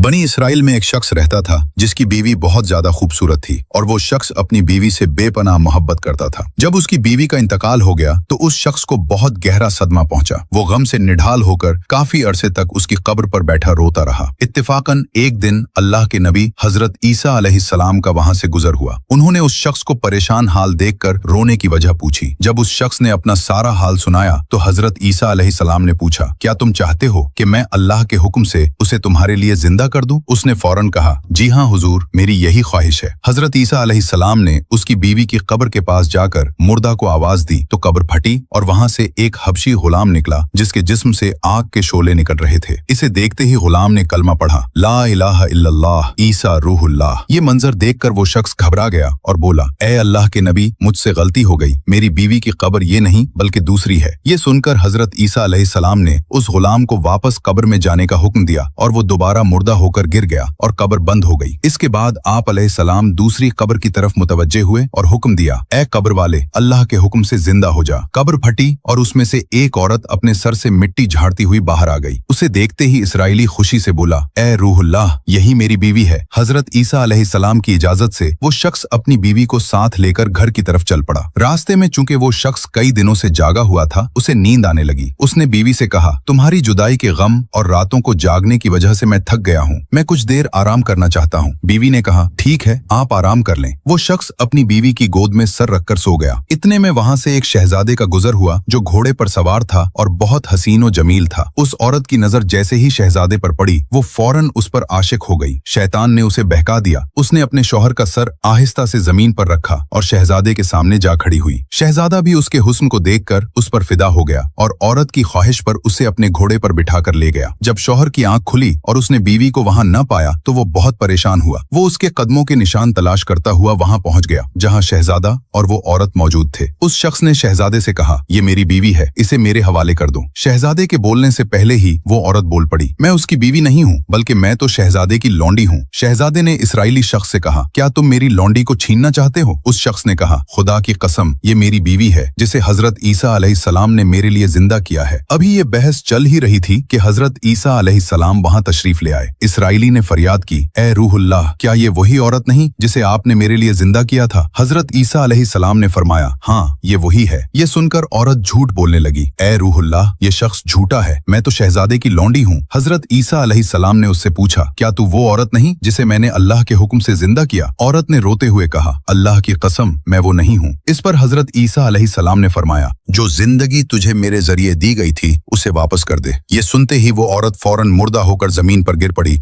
बनी इसराइल में एक शख्स रहता था जिसकी बीवी बहुत ज्यादा खूबसूरत थी और वो शख्स अपनी बीवी से बेपनाह मोहब्बत करता था। जब उसकी बीवी का इंतकाल हो गया तो उस शख्स को बहुत गहरा सदमा पहुंचा। वो गम से निढाल होकर काफी अरसे तक उसकी कब्र पर बैठा रोता रहा। इत्तेफाकन एक दिन अल्लाह के नबी हजरत ईसा अलैहिस्सलाम का वहां से गुजर हुआ। उन्होंने उस शख्स को परेशान हाल देखकर रोने की वजह पूछी। जब उस शख्स ने अपना सारा हाल सुनाया तो हजरत ईसा अलैहिस्सलाम ने पूछा, क्या तुम चाहते हो कि मैं अल्लाह के हुक्म से उसे तुम्हारे लिए जिंदा कर दूं? उसने फौरन कहा, जी हाँ हुजूर, मेरी यही ख्वाहिश है। हजरत ईसा अलैहिस्सलाम ने उसकी बीवी की कब्र के पास जाकर मुर्दा को आवाज दी तो कब्र फटी और वहां से एक हबशी गुलाम निकला जिसके जिस्म से आग के शोले निकल रहे थे। इसे देखते ही गुलाम ने कलमा पढ़ा, ला इलाहा इल्लल्लाह ईसा रूहुल्लाह। ये मंजर देखकर वो शख्स घबरा गया और बोला, ए अल्लाह के नबी, मुझसे गलती हो गई, मेरी बीवी की कब्र ये नहीं बल्कि दूसरी है। ये सुनकर हजरत ईसा अलैहिस्सलाम ने उस गुलाम को वापस कब्र में जाने का हुक्म दिया और वो दोबारा मुर्दा होकर गिर गया और कब्र बंद हो गई। इसके बाद आप अलैहिस्सलाम दूसरी कब्र की तरफ मुतवज्जे हुए और हुक्म दिया, ए कब्र वाले, अल्लाह के हुक्म से जिंदा हो जा। कब्र फटी और उसमें से एक औरत अपने सर से मिट्टी झाड़ती हुई बाहर आ गई। उसे देखते ही इसराइली खुशी से बोला, ए रूहुल्लाह, यही मेरी बीवी है। हजरत ईसा अलैहिस्सलाम की इजाजत से वो शख्स अपनी बीवी को साथ लेकर घर की तरफ चल पड़ा। रास्ते में चूंकि वो शख्स कई दिनों से जागा हुआ था, उसे नींद आने लगी। उसने बीवी से कहा, तुम्हारी जुदाई के गम और रातों को जागने की वजह से मैं थक गया हूँ, मैं कुछ देर आराम करना चाहता हूँ। बीवी ने कहा, ठीक है, आप आराम कर लें। वो शख्स अपनी बीवी की गोद में सर रखकर सो गया। इतने में वहां से एक शहजादे का गुजर हुआ जो घोड़े पर सवार था और बहुत हसीन और जमील था। उस औरत की नजर जैसे ही शहजादे पर पड़ी, वो फौरन उस पर आशिक हो गई। शैतान ने उसे बहका दिया। उसने अपने शौहर का सर आहिस्ता से जमीन पर रखा और शहजादे के सामने जा खड़ी हुई। शहजादा भी उसके हुस्न को देखकर उस पर फिदा हो गया और औरत की ख्वाहिश पर उसे अपने घोड़े पर बिठाकर ले गया। जब शौहर की आंख खुली और उसने बीवी को वहां न पाया तो वो बहुत परेशान हुआ। वो उसके कदमों के निशान तलाश करता हुआ वहां पहुंच गया जहां शहजादा और वो औरत मौजूद थे। उस शख्स ने शहजादे से कहा, ये मेरी बीवी है, इसे मेरे हवाले कर दो। शहजादे के बोलने से पहले ही वो औरत बोल पड़ी, मैं उसकी बीवी नहीं हूँ, बल्कि मैं तो शहजादे की लौंडी हूँ। शहजादे ने इसराइली शख्स से कहा, क्या तुम मेरी लौंडी को छीनना चाहते हो? उस शख्स ने कहा, खुदा की कसम, ये मेरी बीवी है जिसे हजरत ईसा अलैहिस्सलाम ने मेरे लिए जिंदा किया है। अभी ये बहस चल ही रही थी कि हजरत ईसा अलैहिस्सलाम वहां तशरीफ ले आए। इसराइली ने फरियाद की, ए रूहुल्लाह, क्या ये वही औरत नहीं जिसे आपने मेरे लिए जिंदा किया था? हजरत ईसा अलैहिस्सलाम ने फरमाया, हाँ, ये वही है। ये सुनकर औरत झूठ बोलने लगी, ए रूहुल्लाह, ये शख्स झूठा है, मैं तो शहजादे की लौंडी हूँ। हजरत ईसा अलैहिस्सलाम ने उससे पूछा, क्या तू वो औरत नहीं जिसे मैंने अल्लाह के हुक्म से जिंदा किया? औरत ने रोते हुए कहा, अल्लाह की कसम, मैं वो नहीं हूँ। इस पर हजरत ईसा अलैहिस्सलाम ने फरमाया, जो जिंदगी तुझे मेरे जरिए दी गई थी उसे वापस कर दे। ये सुनते ही वो औरत फौरन मुर्दा होकर जमीन पर गिर पड़ी